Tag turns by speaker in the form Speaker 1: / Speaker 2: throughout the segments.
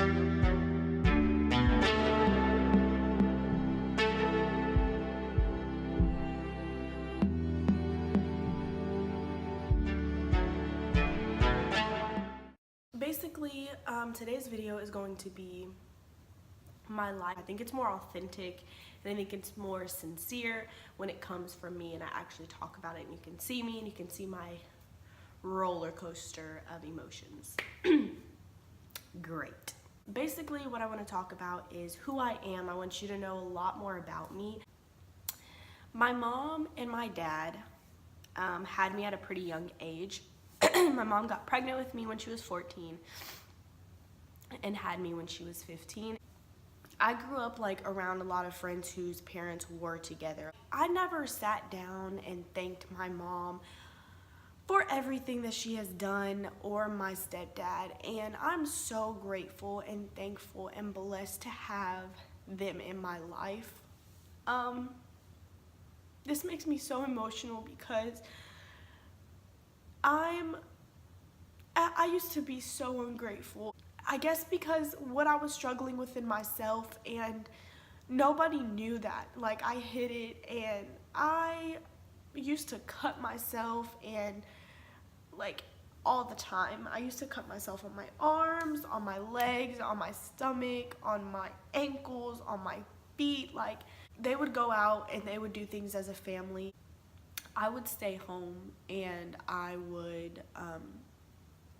Speaker 1: Basically, today's video is going to be my life. I think it's more authentic and I think it's more sincere when it comes from me and I actually talk about it and you can see me and you can see my roller coaster of emotions. Great. Basically, what I want to talk about is who I am. I want you to know a lot more about me. My mom and my dad had me at a pretty young age. My mom got pregnant with me when she was 14 and had me when she was 15. I grew up like around a lot of friends whose parents were together. I never sat down and thanked my mom for everything that she has done, or my stepdad, and I'm so grateful and thankful and blessed to have them in my life. This makes me so emotional because I used to be so ungrateful. I guess because what I was struggling with in myself, and nobody knew that. Like, I hid it, and I used to cut myself, and like all the time. I used to cut myself on my arms, on my legs, on my stomach, on my ankles, on my feet. Like, they would go out and they would do things as a family. I would stay home and I would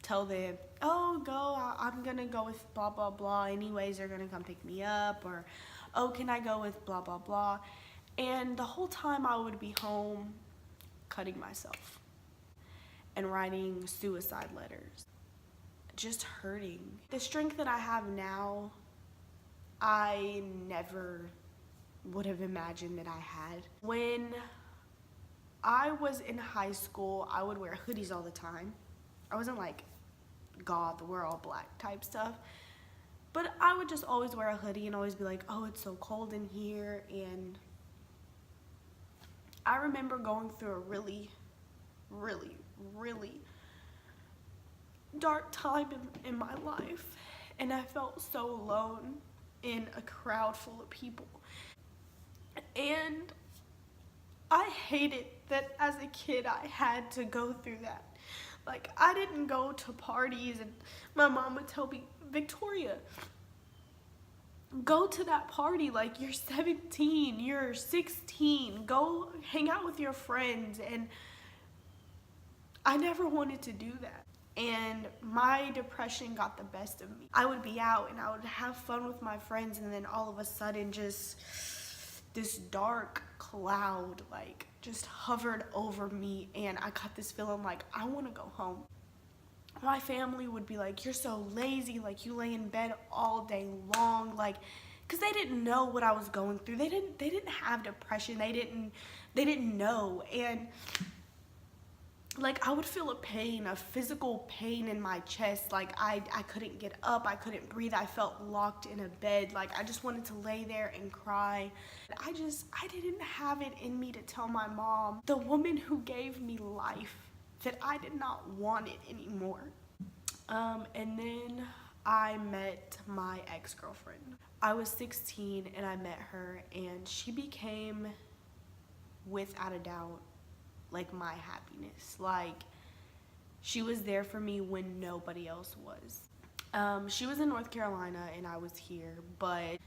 Speaker 1: tell them, oh, I'm gonna go with blah blah blah anyways, they're gonna come pick me up, or oh, can I go with blah blah blah. And the whole time I would be home cutting myself and writing suicide letters, just hurting. The strength that I have now, I never would have imagined that I had. When I was in high school, I would wear hoodies all the time. I wasn't like goth, wear all black type stuff, but I would just always wear a hoodie and always be like, oh, it's so cold in here. And I remember going through a really dark time in my life, and I felt so alone in a crowd full of people. And I hated that as a kid I had to go through that. Like, I didn't go to parties, and my mom would tell me, Victoria, go to that party. Like, you're 17, you're 16, go hang out with your friends. And I never wanted to do that. And my depression got the best of me. I would be out and I would have fun with my friends, and then all of a sudden just this dark cloud like just hovered over me, and I got this feeling like I want to go home. My family would be like, you're so lazy, like you lay in bed all day long, like, because they didn't know what I was going through. They didn't have depression. They didn't know. And like, I would feel a physical pain in my chest. Like, I couldn't get up, I couldn't breathe, I felt locked in a bed. Like, I just wanted to lay there and cry. I didn't have it in me to tell my mom, the woman who gave me life, that I did not want it anymore. And then I met my ex-girlfriend. I was 16 and I met her, and she became, without a doubt, like my happiness. Like, she was there for me when nobody else was. She was in North Carolina and I was here, but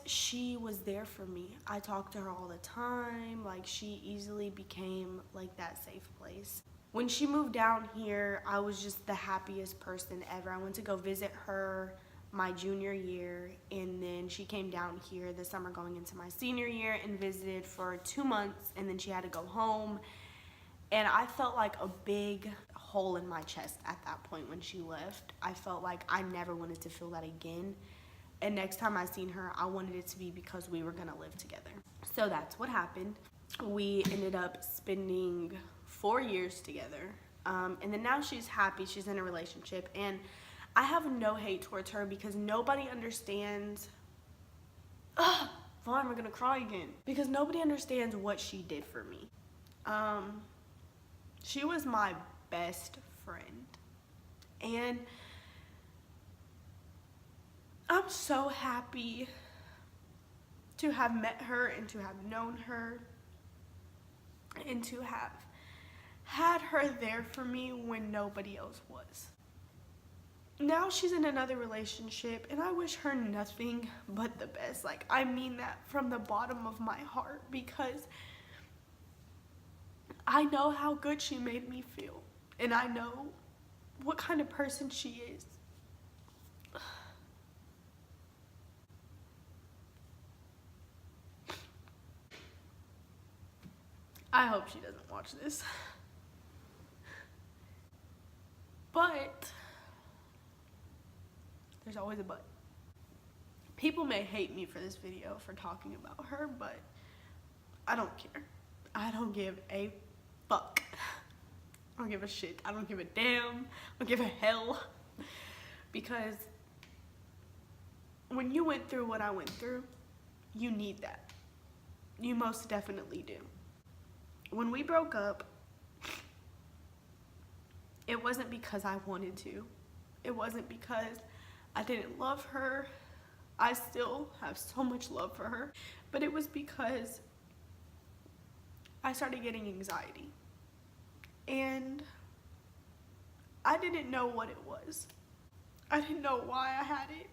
Speaker 1: she was there for me. I talked to her all the time. Like, she easily became like that safe place. When she moved down here, I was just the happiest person ever. I went to go visit her my junior year, and then she came down here the summer going into my senior year and visited for 2 months, and then she had to go home. And I felt like a big hole in my chest at that point when she left. I felt like I never wanted to feel that again. And next time I seen her, I wanted it to be because we were gonna live together. So that's what happened. We ended up spending 4 years together. And then now she's happy, she's in a relationship, and I have no hate towards her because nobody understands, fine, we're gonna cry again. Because nobody understands what she did for me. She was my best friend. And I'm so happy to have met her and to have known her and to have had her there for me when nobody else was. Now she's in another relationship and I wish her nothing but the best. Like, I mean that from the bottom of my heart, because I know how good she made me feel and I know what kind of person she is. I hope she doesn't watch this. But there's always a but. People may hate me for this video for talking about her, but I don't care. I don't give a fuck. I don't give a shit. I don't give a damn. I don't give a hell. Because when you went through what I went through, you need that. You most definitely do. When we broke up, it wasn't because I wanted to. It wasn't because I didn't love her. I still have so much love for her. But it was because I started getting anxiety. And I didn't know what it was. I didn't know why I had it.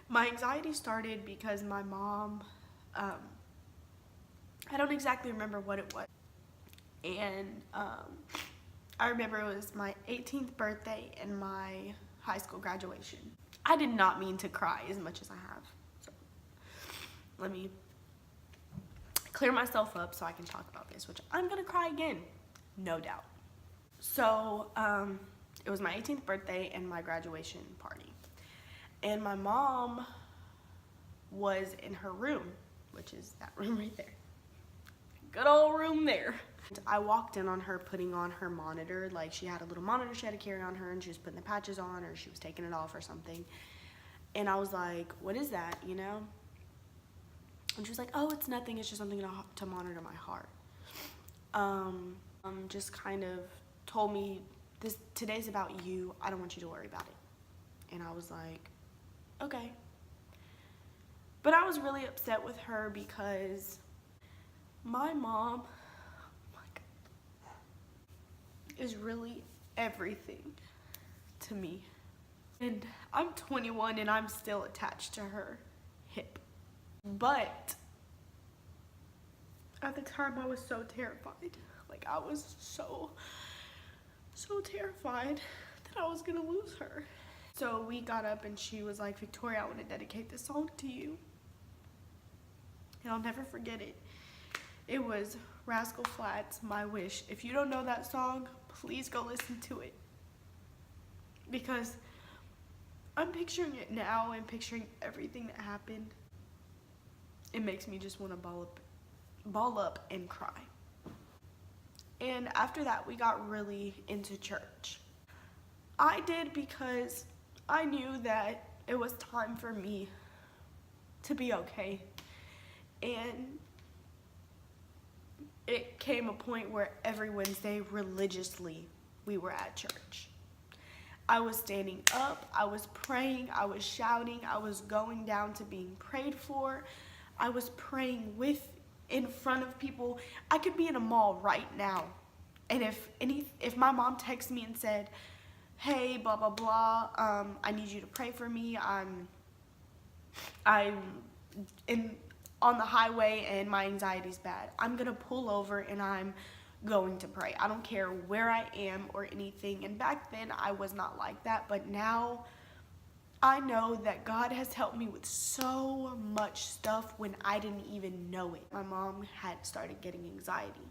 Speaker 1: My anxiety started because my mom, I don't exactly remember what it was. And I remember it was my 18th birthday and my high school graduation. I did not mean to cry as much as I have. So let me clear myself up so I can talk about this, which I'm gonna cry again, no doubt. So it was my 18th birthday and my graduation party. And my mom was in her room, which is that room right there. Good old room there. I walked in on her putting on her monitor. Like, she had a little monitor she had to carry on her, and she was putting the patches on, or she was taking it off or something. And I was like, what is that, you know? And she was like, oh, it's nothing. It's just something to monitor my heart. Just kind of told me, today's about you. I don't want you to worry about it. And I was like, okay. But I was really upset with her because my mom, oh my God, is really everything to me. And I'm 21 and I'm still attached to her hip. But at the time I was so terrified. Like, I was so terrified that I was gonna lose her. So we got up and she was like, Victoria, I want to dedicate this song to you. And I'll never forget it. It was Rascal Flatts, My Wish. If you don't know that song, please go listen to it. Because I'm picturing it now and picturing everything that happened. It makes me just want to ball up and cry. And after that, we got really into church. I did because I knew that it was time for me to be okay. And it came a point where every Wednesday, religiously, we were at church. I was standing up, I was praying, I was shouting, I was going down to being prayed for. I was praying in front of people. I could be in a mall right now, and if my mom texted me and said, hey, blah, blah, blah, I need you to pray for me, I'm on the highway and my anxiety's bad, I'm gonna pull over and I'm going to pray. I don't care where I am or anything. And back then I was not like that, but now I know that God has helped me with so much stuff when I didn't even know it. My mom had started getting anxiety.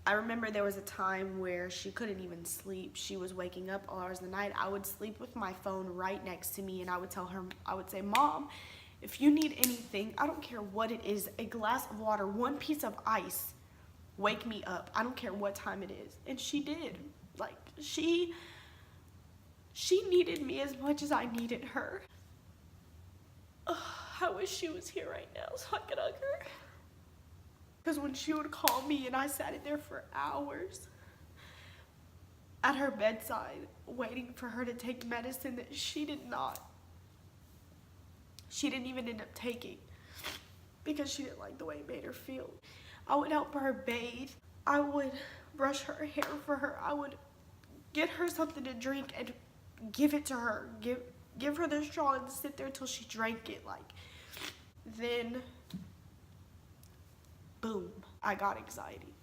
Speaker 1: I remember there was a time where she couldn't even sleep. She was waking up all hours of the night. I would sleep with my phone right next to me and I would tell her, I would say, Mom, if you need anything, I don't care what it is, a glass of water, one piece of ice, wake me up. I don't care what time it is. And she did. Like, she needed me as much as I needed her. Ugh, I wish she was here right now so I could hug her. Because when she would call me and I sat in there for hours at her bedside waiting for her to take medicine that she did not. She didn't even end up taking because she didn't like the way it made her feel. I would help her bathe. I would brush her hair for her. I would get her something to drink and give it to her. Give her the straw and sit there till she drank it. Like, then, boom, I got anxiety,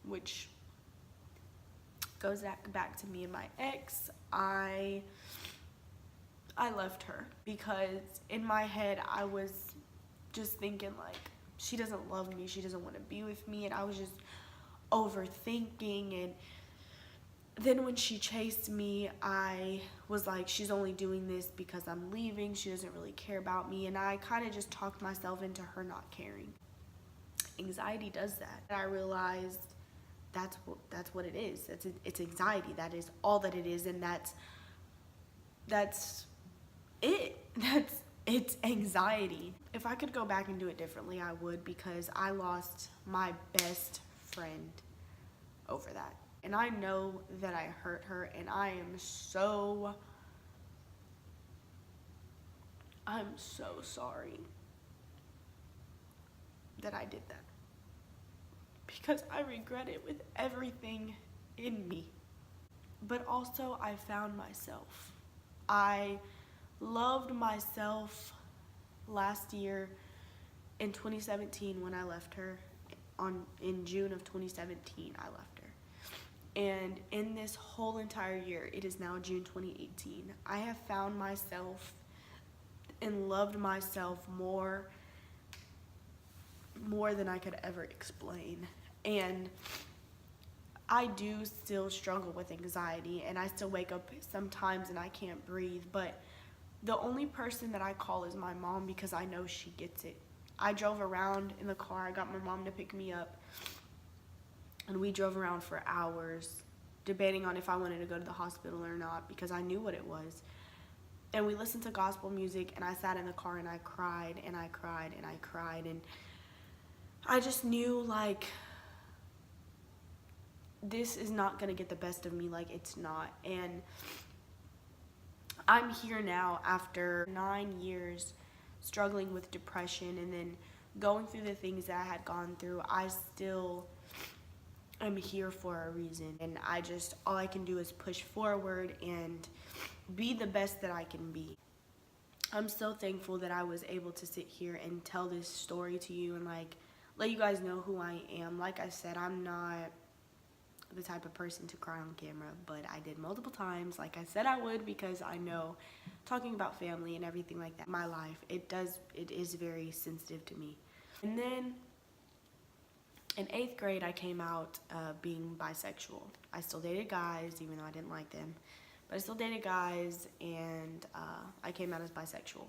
Speaker 1: which goes back to me and my ex. I left her because in my head I was just thinking like, she doesn't love me, she doesn't want to be with me, and I was just overthinking. And then when she chased me, I was like, she's only doing this because I'm leaving, she doesn't really care about me. And I kind of just talked myself into her not caring. Anxiety does that. And I realized that's what it is. It's anxiety. That is all that it is, and that's it. It's anxiety. If I could go back and do it differently, I would, because I lost my best friend over that. And I know that I hurt her, and I'm so sorry that I did that, because I regret it with everything in me. But also, I found myself. I loved myself last year in 2017 when I left her. In June of 2017, I left her. And in this whole entire year, it is now June 2018, I have found myself and loved myself more than I could ever explain. And I do still struggle with anxiety, and I still wake up sometimes and I can't breathe, but the only person that I call is my mom, because I know she gets it. I drove around in the car. I got my mom to pick me up, and we drove around for hours debating on if I wanted to go to the hospital or not, because I knew what it was. And we listened to gospel music, and I sat in the car and I cried and I cried and I cried, and I just knew, like, this is not gonna get the best of me. Like, it's not. And I'm here now after 9 years struggling with depression, and then going through the things that I had gone through. I still am here for a reason, and all I can do is push forward and be the best that I can be. I'm so thankful that I was able to sit here and tell this story to you and, like, let you guys know who I am. Like I said, I'm not the type of person to cry on camera, but I did multiple times, like I said I would, because I know talking about family and everything like that, my life, it is very sensitive to me. And then in 8th grade, I came out being bisexual. I still dated guys, even though I didn't like them, but I still dated guys, and I came out as bisexual.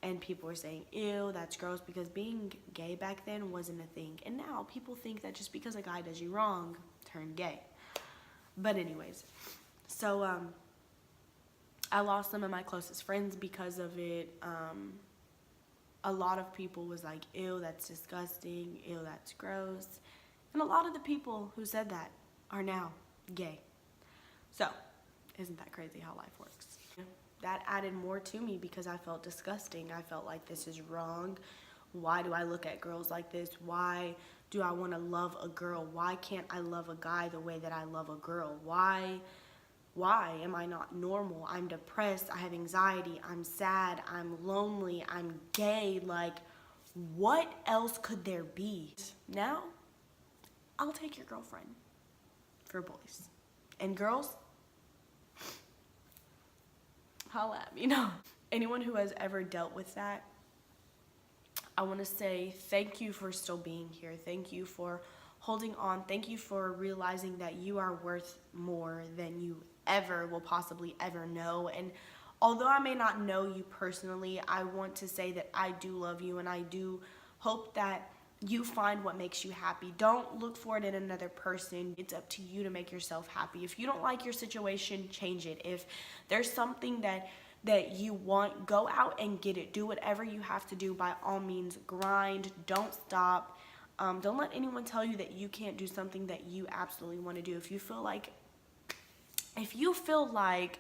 Speaker 1: And people were saying, ew, that's gross, because being gay back then wasn't a thing. And now people think that just because a guy does you wrong, turn gay. But anyways, so I lost some of my closest friends because of it. A lot of people was like, ew, that's disgusting, ew, that's gross. And a lot of the people who said that are now gay. So, isn't that crazy how life works? That added more to me, because I felt disgusting. I felt like, this is wrong. Why do I look at girls like this? Why do I want to love a girl? Why can't I love a guy the way that I love a girl? Why am I not normal? I'm depressed, I have anxiety, I'm sad, I'm lonely, I'm gay. Like, what else could there be? Now, I'll take your girlfriend for boys. And girls, holla at me. No. Anyone who has ever dealt with that, I want to say thank you for still being here. Thank you for holding on. Thank you for realizing that you are worth more than you ever will possibly ever know. And although I may not know you personally, I want to say that I do love you, and I do hope that you find what makes you happy. Don't look for it in another person. It's up to you to make yourself happy. If you don't like your situation, change it. If there's something that you want, go out and get it. Do whatever you have to do. By all means, grind. Don't stop. Don't let anyone tell you that you can't do something that you absolutely want to do. If you feel like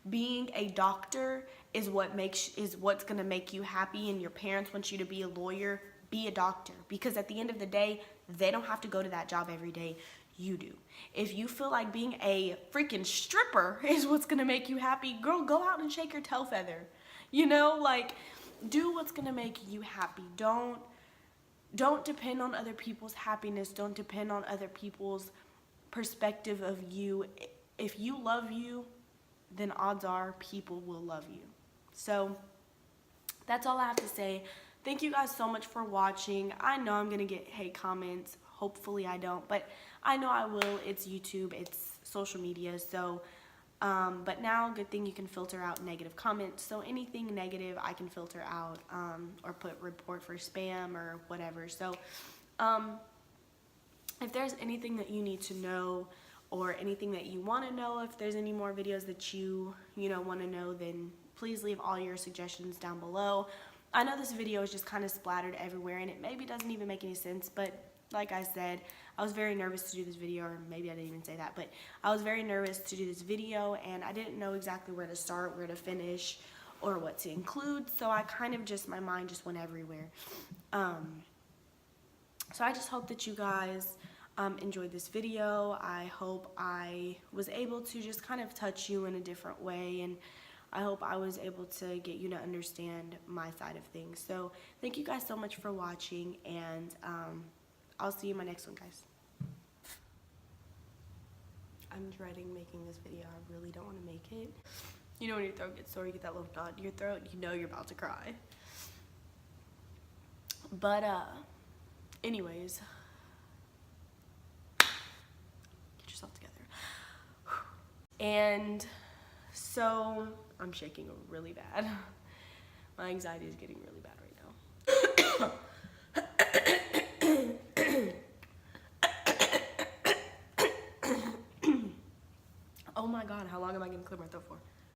Speaker 1: being a doctor is what's going to make you happy, and your parents want you to be a lawyer, be a doctor. Because at the end of the day, they don't have to go to that job every day. You do. If you feel like being a freaking stripper is what's going to make you happy, girl, go out and shake your tail feather. You know, like, do what's going to make you happy. Don't depend on other people's happiness. Don't depend on other people's perspective of you. If you love you, then odds are people will love you. So that's all I have to say. Thank you guys so much for watching. I know I'm going to get hate comments. Hopefully I don't, but I know I will. It's YouTube, it's social media. So, but now, good thing you can filter out negative comments. So anything negative I can filter out, or put report for spam or whatever. So, if there's anything that you need to know, or anything that you want to know, if there's any more videos that you want to know, then please leave all your suggestions down below. I know this video is just kind of splattered everywhere, and it maybe doesn't even make any sense, but like I said, I was very nervous to do this video, or maybe I didn't even say that, but I was very nervous to do this video, and I didn't know exactly where to start, where to finish, or what to include, so I kind of my mind just went everywhere. So I just hope that you guys enjoyed this video. I hope I was able to just kind of touch you in a different way, and I hope I was able to get you to understand my side of things. So thank you guys so much for watching, and I'll see you in my next one, guys. I'm dreading making this video. I really don't want to make it. You know when your throat gets sore, you get that little knot in your throat, you know you're about to cry. But anyways, get yourself together. And so I'm shaking really bad. My anxiety is getting really bad right now. Oh my god, how long am I gonna clear my throat for?